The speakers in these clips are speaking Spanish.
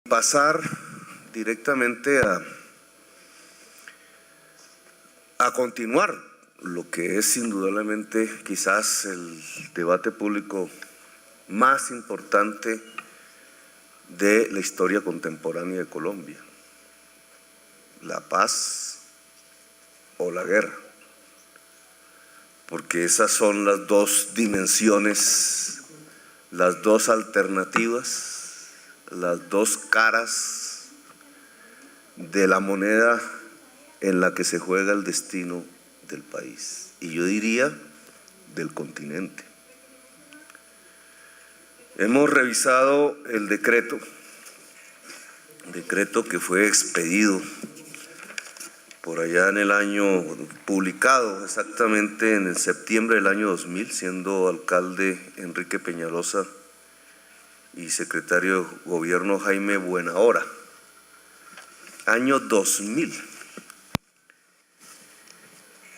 pasar directamente a continuar lo que es indudablemente quizás el debate público más importante de la historia contemporánea de Colombia: la paz o la guerra, porque esas son las dos dimensiones, las dos alternativas, las dos caras de la moneda en la que se juega el destino del país, y yo diría del continente. Hemos revisado el decreto que fue expedido por allá en el año, publicado exactamente en septiembre del año 2000, siendo alcalde Enrique Peñalosa y secretario de Gobierno Jaime Buenahora, año 2000.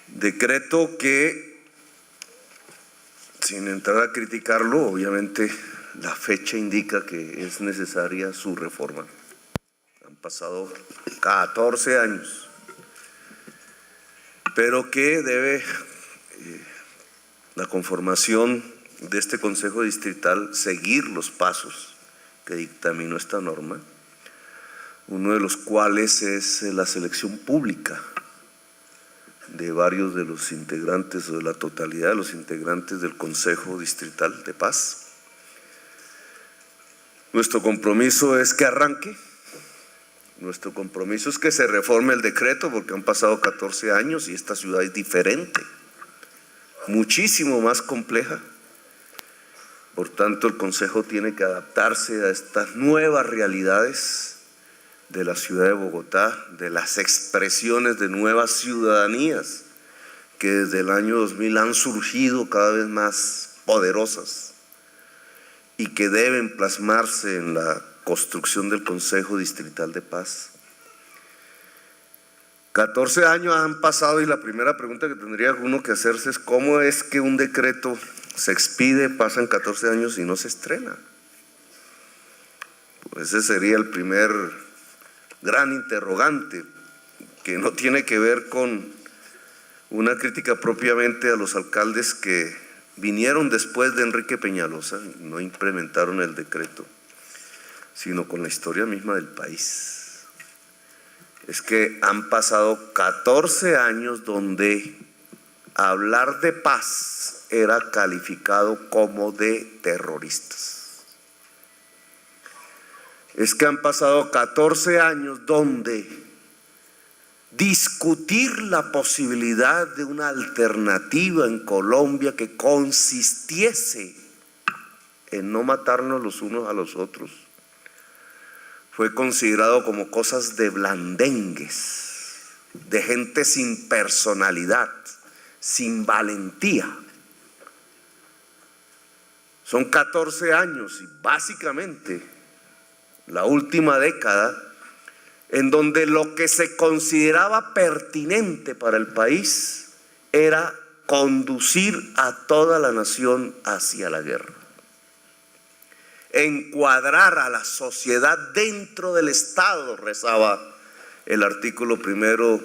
Decreto que, sin entrar a criticarlo, obviamente la fecha indica que es necesaria su reforma. Han pasado 14 años, pero que debe la conformación de este Consejo Distrital seguir los pasos que dictaminó esta norma, uno de los cuales es la selección pública de varios de los integrantes o de la totalidad de los integrantes del Consejo Distrital de Paz. Nuestro compromiso es que arranque, nuestro compromiso es que se reforme el decreto, porque han pasado 14 años y esta ciudad es diferente, muchísimo más compleja. Por tanto, el Consejo tiene que adaptarse a estas nuevas realidades de la ciudad de Bogotá, de las expresiones de nuevas ciudadanías que desde el año 2000 han surgido cada vez más poderosas y que deben plasmarse en la construcción del Consejo Distrital de Paz. 14 años han pasado y la primera pregunta que tendría uno que hacerse es: ¿cómo es que un decreto se expide, pasan 14 años y no se estrena? Pues ese sería el primer gran interrogante, que no tiene que ver con una crítica propiamente a los alcaldes que vinieron después de Enrique Peñalosa y no implementaron el decreto, sino con la historia misma del país. Es que han pasado 14 años donde hablar de paz era calificado como de terroristas. Es que han pasado 14 años donde discutir la posibilidad de una alternativa en Colombia que consistiese en no matarnos los unos a los otros fue considerado como cosas de blandengues, de gente sin personalidad, sin valentía. Son 14 años y básicamente la última década en donde lo que se consideraba pertinente para el país era conducir a toda la nación hacia la guerra, encuadrar a la sociedad dentro del Estado, rezaba el artículo primero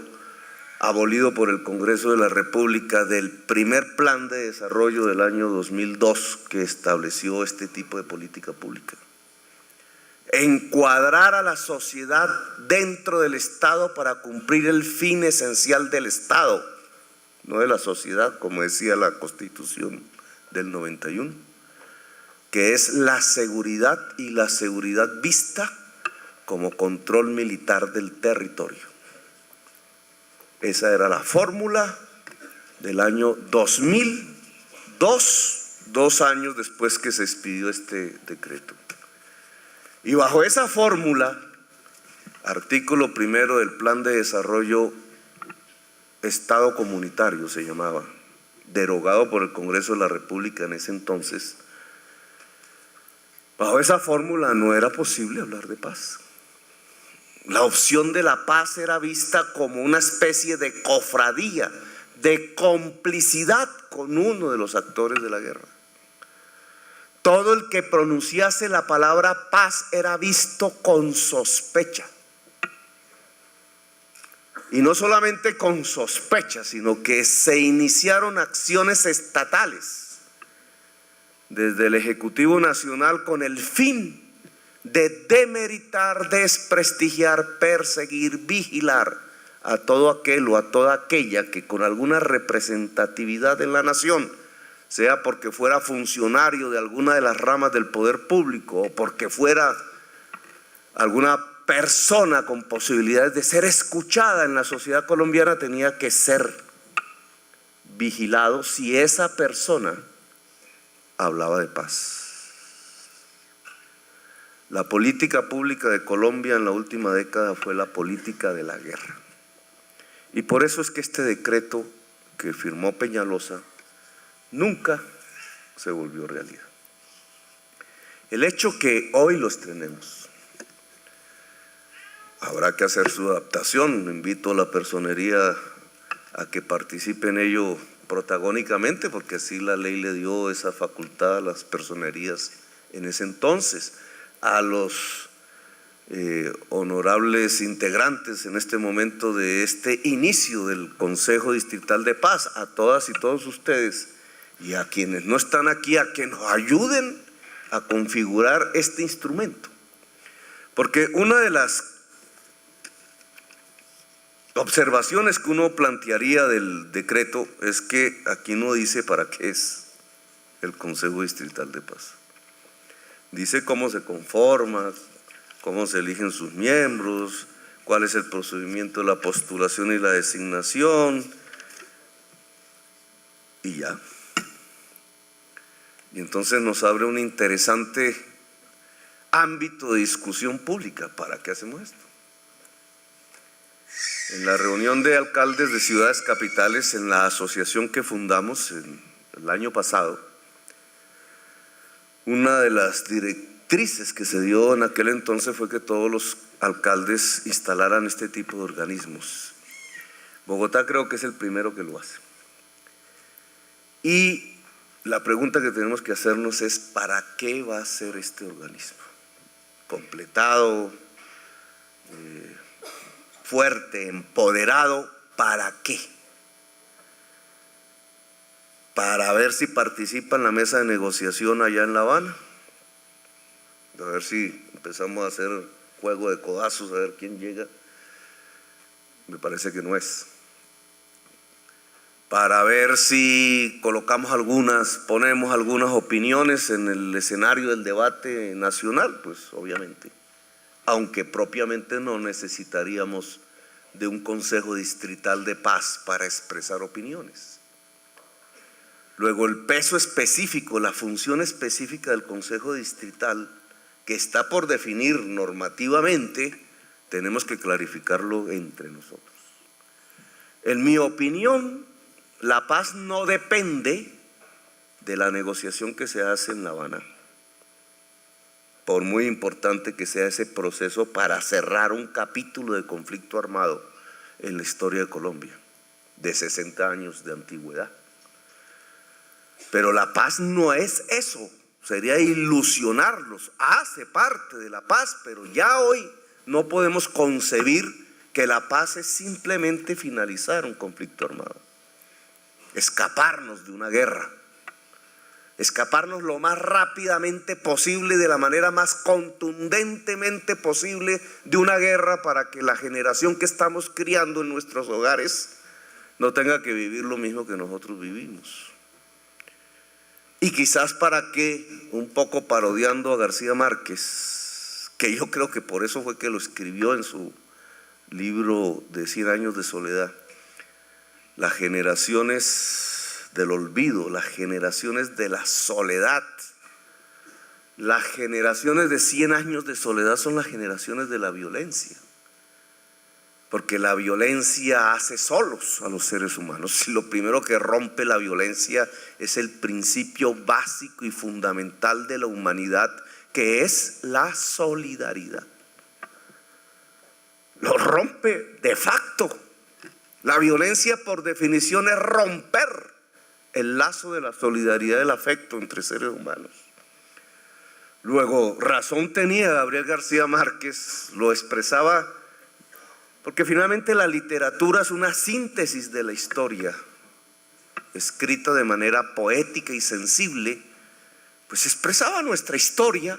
abolido por el Congreso de la República del primer plan de desarrollo del año 2002 que estableció este tipo de política pública. Encuadrar a la sociedad dentro del Estado para cumplir el fin esencial del Estado, no de la sociedad, como decía la Constitución del 91, que es la seguridad, y la seguridad vista como control militar del territorio. Esa era la fórmula del año 2002, 2 años después que se expidió este decreto. Y bajo esa fórmula, artículo primero del Plan de Desarrollo Estado Comunitario se llamaba, derogado por el Congreso de la República en ese entonces, bajo esa fórmula no era posible hablar de paz. La opción de la paz era vista como una especie de cofradía, de complicidad con uno de los actores de la guerra. todo el que pronunciase la palabra paz era visto con sospecha. Y no solamente con sospecha, sino que se iniciaron acciones estatales desde el Ejecutivo Nacional con el fin de demeritar, desprestigiar, perseguir, vigilar a todo aquel o a toda aquella que con alguna representatividad en la nación, sea porque fuera funcionario de alguna de las ramas del poder público o porque fuera alguna persona con posibilidades de ser escuchada en la sociedad colombiana, tenía que ser vigilado si esa persona hablaba de paz. La política pública de Colombia en la última década fue la política de la guerra. Y por eso es que este decreto que firmó Peñalosa nunca se volvió realidad. El hecho que hoy lo estrenemos, habrá que hacer su adaptación. Invito a la personería a que participe en ello protagónicamente, porque así la ley le dio esa facultad a las personerías en ese entonces. A los honorables integrantes en este momento de este inicio del Consejo Distrital de Paz, a todas y todos ustedes y a quienes no están aquí, a que nos ayuden a configurar este instrumento. Porque una de las observaciones que uno plantearía del decreto es que aquí no dice para qué es el Consejo Distrital de Paz. Dice cómo se conforma, cómo se eligen sus miembros, cuál es el procedimiento de la postulación y la designación, y ya. Y entonces nos abre un interesante ámbito de discusión pública. ¿Para qué hacemos esto? En la reunión de alcaldes de ciudades capitales, en la asociación que fundamos el año pasado, una de las directrices que se dio en aquel entonces fue que todos los alcaldes instalaran este tipo de organismos. Bogotá creo que es el primero que lo hace. Y la pregunta que tenemos que hacernos es: ¿para qué va a ser este organismo? Completado, fuerte, empoderado, ¿para qué? Para ver si participa en la mesa de negociación allá en La Habana, a ver si empezamos a hacer juego de codazos, a ver quién llega. Me parece que no es. Para ver si ponemos algunas opiniones en el escenario del debate nacional, pues obviamente, aunque propiamente no necesitaríamos de un Consejo Distrital de Paz para expresar opiniones. Luego, el peso específico, la función específica del Consejo Distrital, que está por definir normativamente, tenemos que clarificarlo entre nosotros. En mi opinión, la paz no depende de la negociación que se hace en La Habana, por muy importante que sea ese proceso para cerrar un capítulo de conflicto armado en la historia de Colombia, de 60 años de antigüedad. Pero la paz no es eso, sería ilusionarlos. Hace parte de la paz, pero ya hoy no podemos concebir que la paz es simplemente finalizar un conflicto armado, escaparnos de una guerra, escaparnos lo más rápidamente posible, de la manera más contundentemente posible de una guerra, para que la generación que estamos criando en nuestros hogares no tenga que vivir lo mismo que nosotros vivimos. Y quizás para que, un poco parodiando a García Márquez, que yo creo que por eso fue que lo escribió en su libro de 100 años de soledad, las generaciones del olvido, las generaciones de la soledad, las generaciones de 100 años de soledad son las generaciones de la violencia. Porque la violencia hace solos a los seres humanos. Si lo primero que rompe la violencia es el principio básico y fundamental de la humanidad, que es la solidaridad. Lo rompe de facto. La violencia, por definición, es romper el lazo de la solidaridad, del afecto entre seres humanos. Luego, razón tenía Gabriel García Márquez, lo expresaba, porque finalmente la literatura es una síntesis de la historia, escrita de manera poética y sensible, pues expresaba nuestra historia.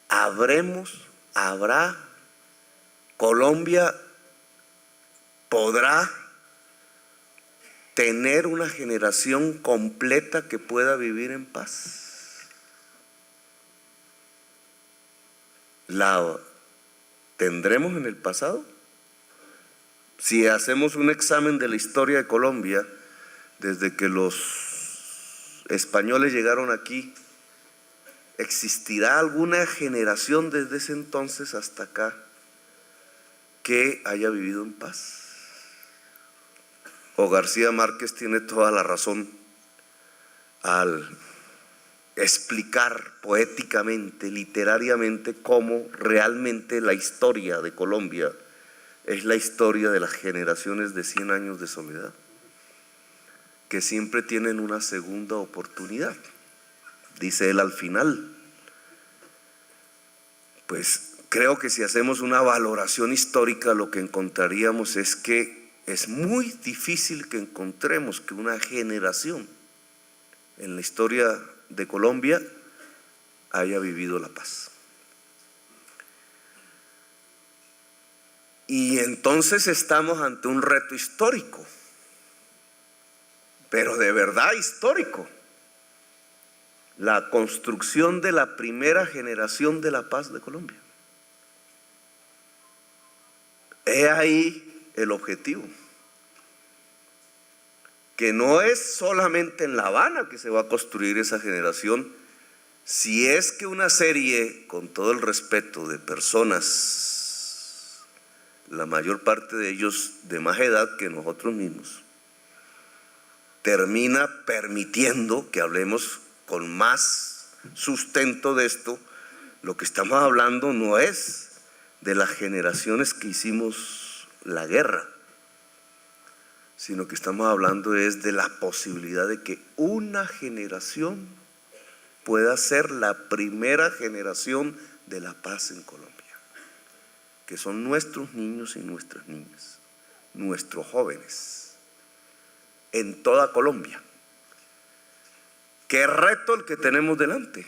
Habrá, Colombia podrá tener una generación completa que pueda vivir en paz. ¿La tendremos en el pasado? Si hacemos un examen de la historia de Colombia, desde que los españoles llegaron aquí, ¿existirá alguna generación desde ese entonces hasta acá que haya vivido en paz? O García Márquez tiene toda la razón al explicar poéticamente, literariamente, cómo realmente la historia de Colombia es la historia de las generaciones de 100 años de soledad, que siempre tienen una segunda oportunidad, dice él al final. Pues creo que si hacemos una valoración histórica, lo que encontraríamos es que es muy difícil que encontremos que una generación en la historia de Colombia haya vivido la paz. Y entonces estamos ante un reto histórico, pero de verdad histórico: la construcción de la primera generación de la paz de Colombia. He ahí el objetivo, que no es solamente en La Habana que se va a construir esa generación, si es que una serie, con todo el respeto, de personas, la mayor parte de ellos de más edad que nosotros mismos, termina permitiendo que hablemos con más sustento de esto. Lo que estamos hablando no es de las generaciones que hicimos la guerra, sino que estamos hablando es de la posibilidad de que una generación pueda ser la primera generación de la paz en Colombia, que son nuestros niños y nuestras niñas, nuestros jóvenes, en toda Colombia. Qué reto el que tenemos delante,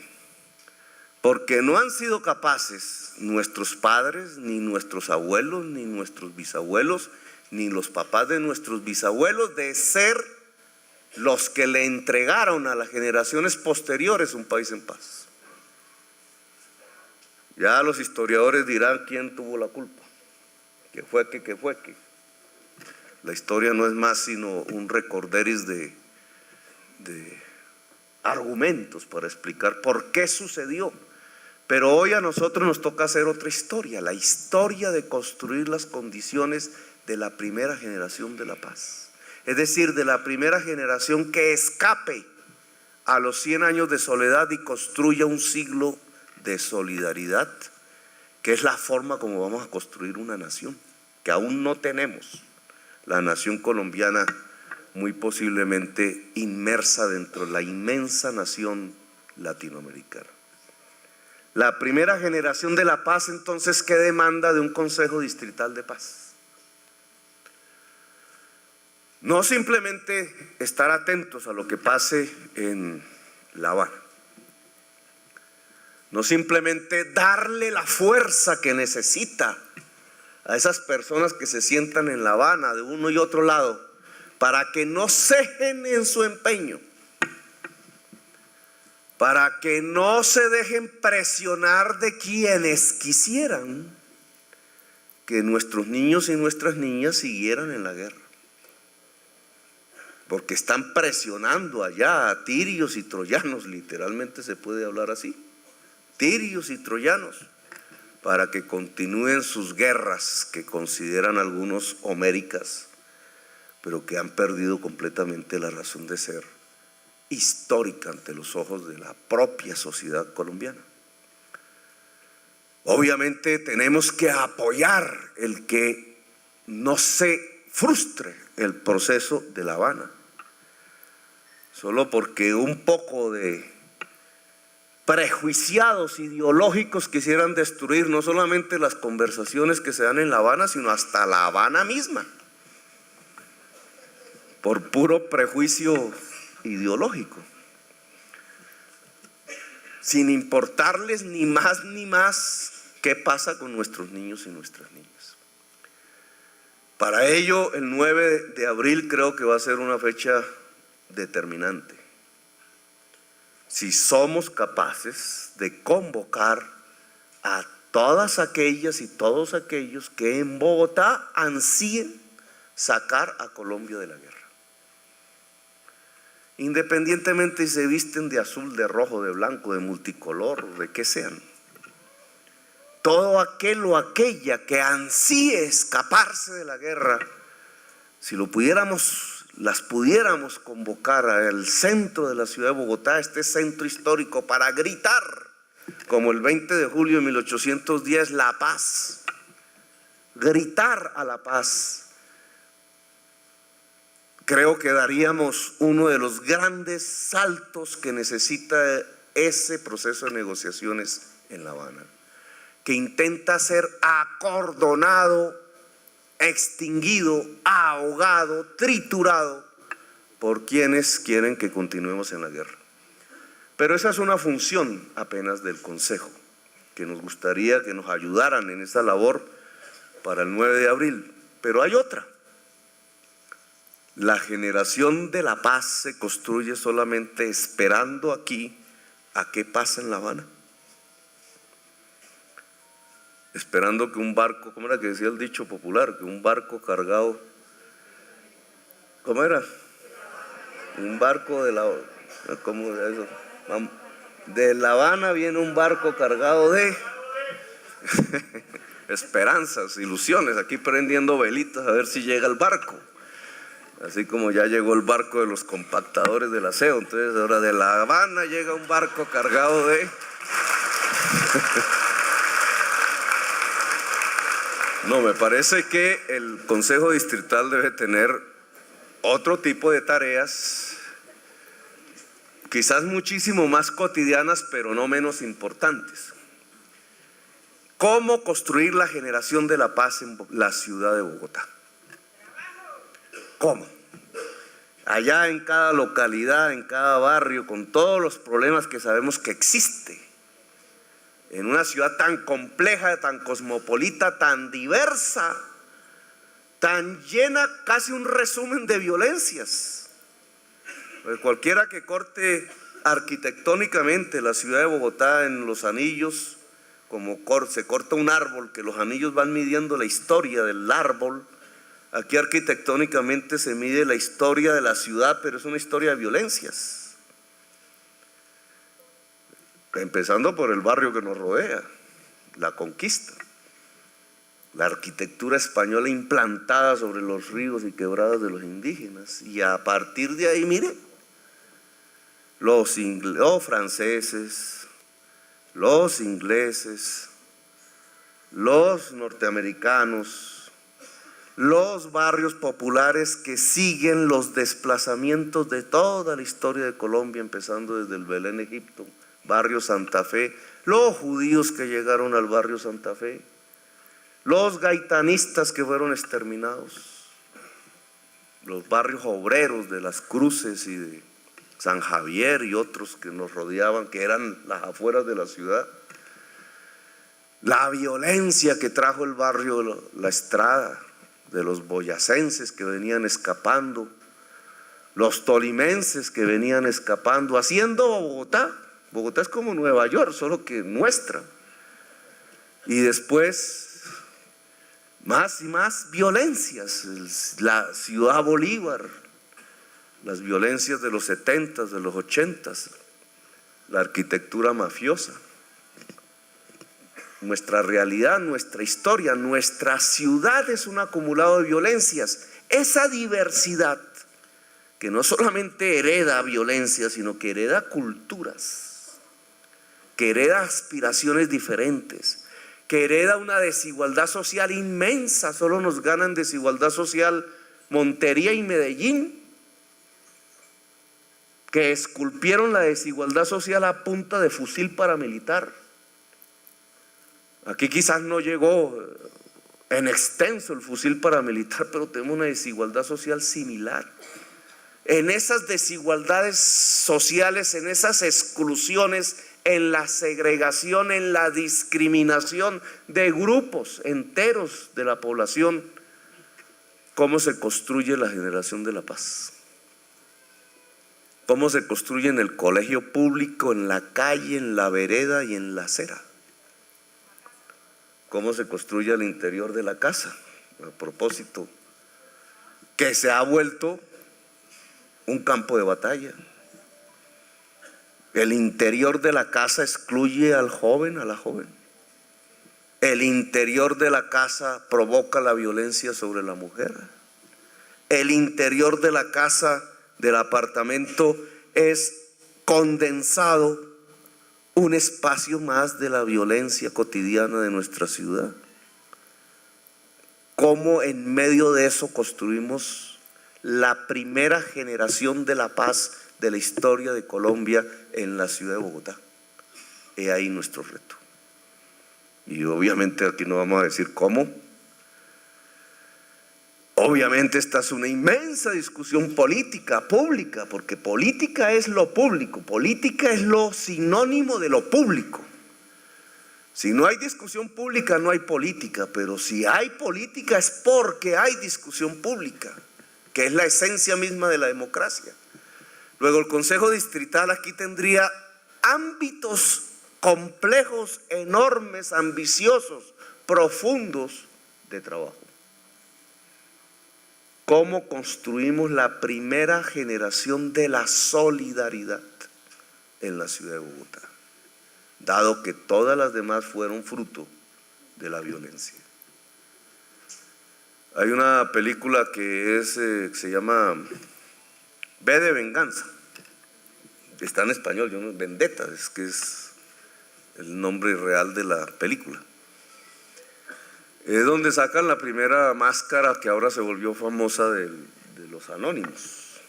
porque no han sido capaces nuestros padres, ni nuestros abuelos, ni nuestros bisabuelos, ni los papás de nuestros bisabuelos, de ser los que le entregaron a las generaciones posteriores un país en paz. Ya los historiadores dirán quién tuvo la culpa, que fue que. La historia no es más sino un recorderis de argumentos para explicar por qué sucedió. Pero hoy a nosotros nos toca hacer otra historia, la historia de construir las condiciones de la primera generación de la paz. Es decir, de la primera generación que escape a los 100 años de soledad y construya un siglo de solidaridad, que es la forma como vamos a construir una nación, que aún no tenemos. La nación colombiana, muy posiblemente inmersa dentro de la inmensa nación latinoamericana. La primera generación de la paz, entonces, ¿qué demanda de un Consejo Distrital de Paz? No simplemente estar atentos a lo que pase en La Habana, no simplemente darle la fuerza que necesita a esas personas que se sientan en La Habana de uno y otro lado para que no cejen en su empeño, para que no se dejen presionar de quienes quisieran que nuestros niños y nuestras niñas siguieran en la guerra, porque están presionando allá a tirios y troyanos, literalmente se puede hablar así, tirios y troyanos, para que continúen sus guerras que consideran algunos homéricas, pero que han perdido completamente la razón de ser histórica ante los ojos de la propia sociedad colombiana. Obviamente tenemos que apoyar el que no se frustre el proceso de La Habana, solo porque un poco de prejuiciados, ideológicos, quisieran destruir no solamente las conversaciones que se dan en La Habana, sino hasta La Habana misma, por puro prejuicio ideológico, sin importarles ni más qué pasa con nuestros niños y nuestras niñas. Para ello, el 9 de abril creo que va a ser una fecha determinante. Si somos capaces de convocar a todas aquellas y todos aquellos que en Bogotá ansíen sacar a Colombia de la guerra. Independientemente si se visten de azul, de rojo, de blanco, de multicolor, de qué sean. Todo aquel o aquella que ansíe escaparse de la guerra, si las pudiéramos convocar al centro de la ciudad de Bogotá, este centro histórico, para gritar, como el 20 de julio de 1810, la paz, gritar a la paz, creo que daríamos uno de los grandes saltos que necesita ese proceso de negociaciones en La Habana, que intenta ser acordonado, extinguido, ahogado, triturado por quienes quieren que continuemos en la guerra. Pero esa es una función apenas del Consejo, que nos gustaría que nos ayudaran en esa labor para el 9 de abril. Pero hay otra. La generación de la paz se construye solamente esperando aquí a qué pasa en La Habana. Esperando que un barco, ¿cómo era que decía el dicho popular? Que un barco cargado, ¿cómo era? Un barco de la, ¿cómo era eso? De La Habana viene un barco cargado de esperanzas, ilusiones, aquí prendiendo velitas a ver si llega el barco. Así como ya llegó el barco de los compactadores del aseo, entonces ahora de La Habana llega un barco cargado de No, me parece que el Consejo Distrital debe tener otro tipo de tareas, quizás muchísimo más cotidianas, pero no menos importantes. ¿Cómo construir la generación de la paz en la ciudad de Bogotá? ¿Cómo? Allá en cada localidad, en cada barrio, con todos los problemas que sabemos que existen, en una ciudad tan compleja, tan cosmopolita, tan diversa, tan llena, casi un resumen de violencias. Pues cualquiera que corte arquitectónicamente la ciudad de Bogotá en los anillos, como se corta un árbol, que los anillos van midiendo la historia del árbol, aquí arquitectónicamente se mide la historia de la ciudad, pero es una historia de violencias. Empezando por el barrio que nos rodea, la Conquista, la arquitectura española implantada sobre los ríos y quebradas de los indígenas, y a partir de ahí, mire, los franceses, los ingleses, los norteamericanos, los barrios populares que siguen los desplazamientos de toda la historia de Colombia, empezando desde el Belén, Egipto, barrio Santa Fe, los judíos que llegaron al barrio Santa Fe, los gaitanistas que fueron exterminados, los barrios obreros de Las Cruces y de San Javier y otros que nos rodeaban, que eran las afueras de la ciudad, la violencia que trajo el barrio La Estrada, de los boyacenses que venían escapando, los tolimenses que venían escapando, haciendo Bogotá. Bogotá es como Nueva York, solo que nuestra. Y después, más y más violencias. La ciudad Bolívar, las violencias de los 70s, de los 80s, la arquitectura mafiosa. Nuestra realidad, nuestra historia, nuestra ciudad es un acumulado de violencias. Esa diversidad que no solamente hereda violencia, sino que hereda culturas, que hereda aspiraciones diferentes, que hereda una desigualdad social inmensa. Solo nos ganan desigualdad social Montería y Medellín, que esculpieron la desigualdad social a punta de fusil paramilitar. Aquí quizás no llegó en extenso el fusil paramilitar, pero tenemos una desigualdad social similar. En esas desigualdades sociales, en esas exclusiones, en la segregación, en la discriminación de grupos enteros de la población, ¿cómo se construye la generación de la paz? ¿Cómo se construye en el colegio público, en la calle, en la vereda y en la acera? ¿Cómo se construye al interior de la casa? A propósito, que se ha vuelto un campo de batalla. El interior de la casa excluye al joven, a la joven. El interior de la casa provoca la violencia sobre la mujer. El interior de la casa, del apartamento, es condensado, un espacio más de la violencia cotidiana de nuestra ciudad. ¿Cómo en medio de eso construimos la primera generación de la paz de la historia de Colombia en la ciudad de Bogotá? He ahí nuestro reto. Y obviamente aquí no vamos a decir cómo. Obviamente esta es una inmensa discusión política, pública, porque política es lo público, política es lo sinónimo de lo público. Si no hay discusión pública, no hay política, pero si hay política es porque hay discusión pública, que es la esencia misma de la democracia. Luego el Consejo Distrital aquí tendría ámbitos complejos, enormes, ambiciosos, profundos de trabajo. ¿Cómo construimos la primera generación de la solidaridad en la ciudad de Bogotá? Dado que todas las demás fueron fruto de la violencia. Hay una película que se llama V de Venganza. Está en español, Vendetta, es que es el nombre real de la película. Es donde sacan la primera máscara que ahora se volvió famosa de los anónimos.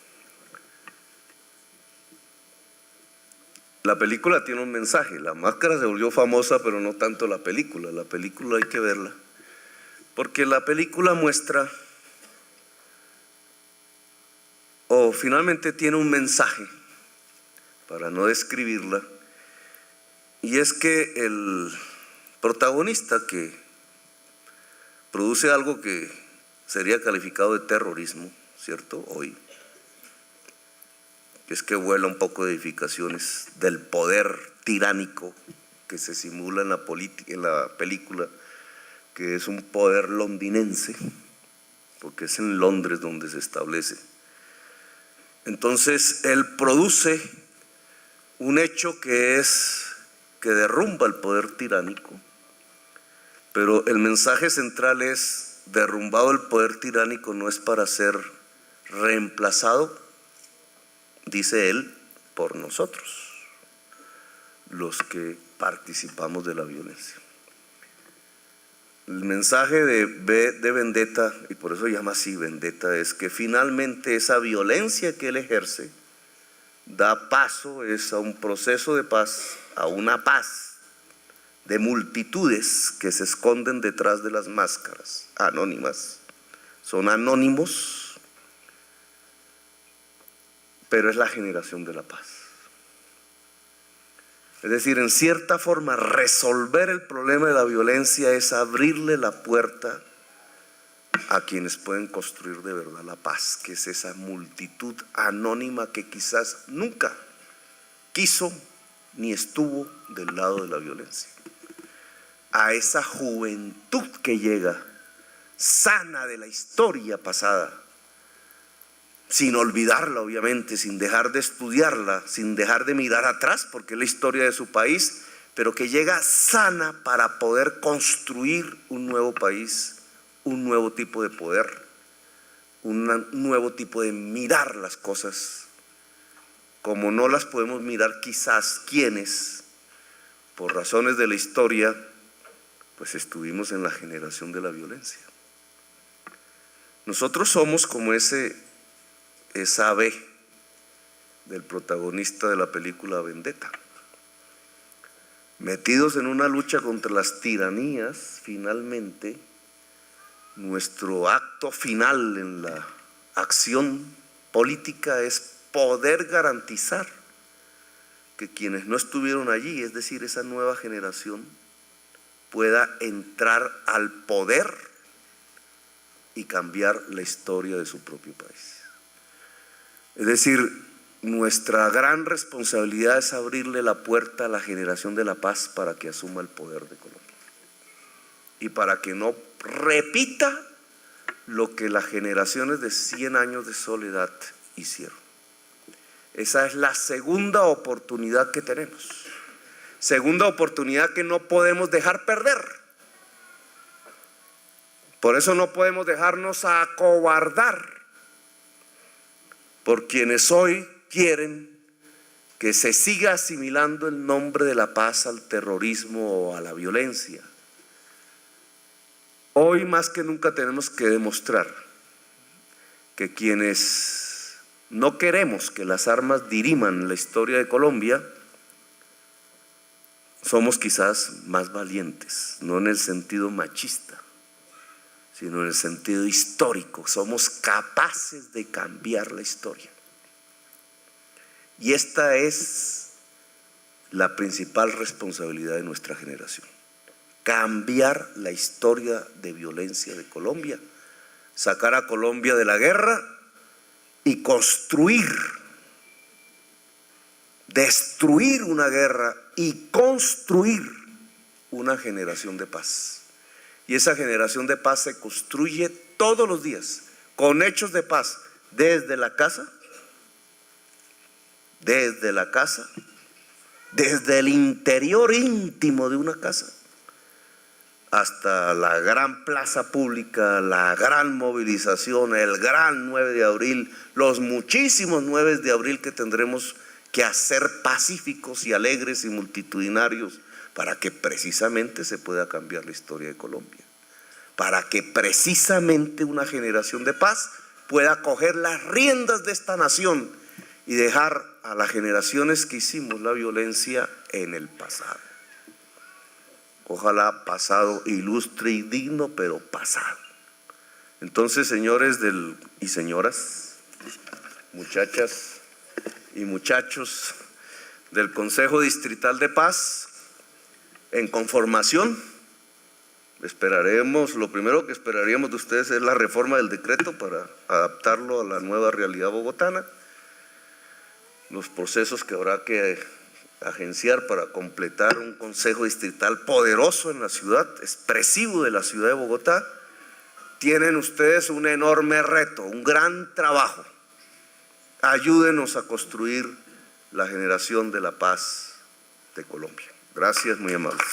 La película tiene un mensaje, la máscara se volvió famosa, pero no tanto la película. La película hay que verla, porque la película muestra, o finalmente tiene un mensaje, para no describirla, y es que el protagonista que produce algo que sería calificado de terrorismo, ¿cierto? Hoy, es que vuela un poco de edificaciones del poder tiránico que se simula en la película, que es un poder londinense, porque es en Londres donde se establece. Entonces él produce un hecho que derrumba el poder tiránico, pero el mensaje central es: derrumbado el poder tiránico no es para ser reemplazado, dice él, por nosotros, los que participamos de la violencia. El mensaje de V de Vendetta, y por eso se llama así Vendetta, es que finalmente esa violencia que él ejerce da paso a un proceso de paz, a una paz de multitudes que se esconden detrás de las máscaras anónimas. Son anónimos, pero es la generación de la paz. Es decir, en cierta forma, resolver el problema de la violencia es abrirle la puerta a quienes pueden construir de verdad la paz, que es esa multitud anónima que quizás nunca quiso ni estuvo del lado de la violencia. A esa juventud que llega sana de la historia pasada, sin olvidarla obviamente, sin dejar de estudiarla, sin dejar de mirar atrás, porque es la historia de su país, pero que llega sana para poder construir un nuevo país, un nuevo tipo de poder, un nuevo tipo de mirar las cosas, como no las podemos mirar quizás quienes, por razones de la historia, pues estuvimos en la generación de la violencia. Nosotros somos como esa ave del protagonista de la película Vendetta. Metidos en una lucha contra las tiranías, finalmente, nuestro acto final en la acción política es poder garantizar que quienes no estuvieron allí, es decir, esa nueva generación, pueda entrar al poder y cambiar la historia de su propio país. Es decir, nuestra gran responsabilidad es abrirle la puerta a la generación de la paz para que asuma el poder de Colombia y para que no repita lo que las generaciones de 100 años de soledad hicieron. Esa es la segunda oportunidad que tenemos, segunda oportunidad que no podemos dejar perder. Por eso no podemos dejarnos acobardar por quienes hoy quieren que se siga asimilando el nombre de la paz al terrorismo o a la violencia. Hoy más que nunca tenemos que demostrar que quienes no queremos que las armas diriman la historia de Colombia, somos quizás más valientes, no en el sentido machista, sino en el sentido histórico. Somos capaces de cambiar la historia. Y esta es la principal responsabilidad de nuestra generación: cambiar la historia de violencia de Colombia, sacar a Colombia de la guerra y construir, destruir una guerra y construir una generación de paz. Y esa generación de paz se construye todos los días con hechos de paz, desde la casa, desde el interior íntimo de una casa, hasta la gran plaza pública, la gran movilización, el gran 9 de abril, los muchísimos 9 de abril que tendremos que hacer pacíficos y alegres y multitudinarios para que precisamente se pueda cambiar la historia de Colombia, para que precisamente una generación de paz pueda coger las riendas de esta nación y dejar a las generaciones que hicimos la violencia en el pasado. Ojalá pasado ilustre y digno, pero pasado. Entonces, señores y señoras, muchachas y muchachos del Consejo Distrital de Paz, en conformación, lo primero que esperaríamos de ustedes es la reforma del decreto para adaptarlo a la nueva realidad bogotana, los procesos que habrá que agenciar para completar un consejo distrital poderoso en la ciudad, expresivo de la ciudad de Bogotá. Tienen ustedes un enorme reto, un gran trabajo. Ayúdenos a construir la generación de la paz de Colombia. Gracias, muy amables.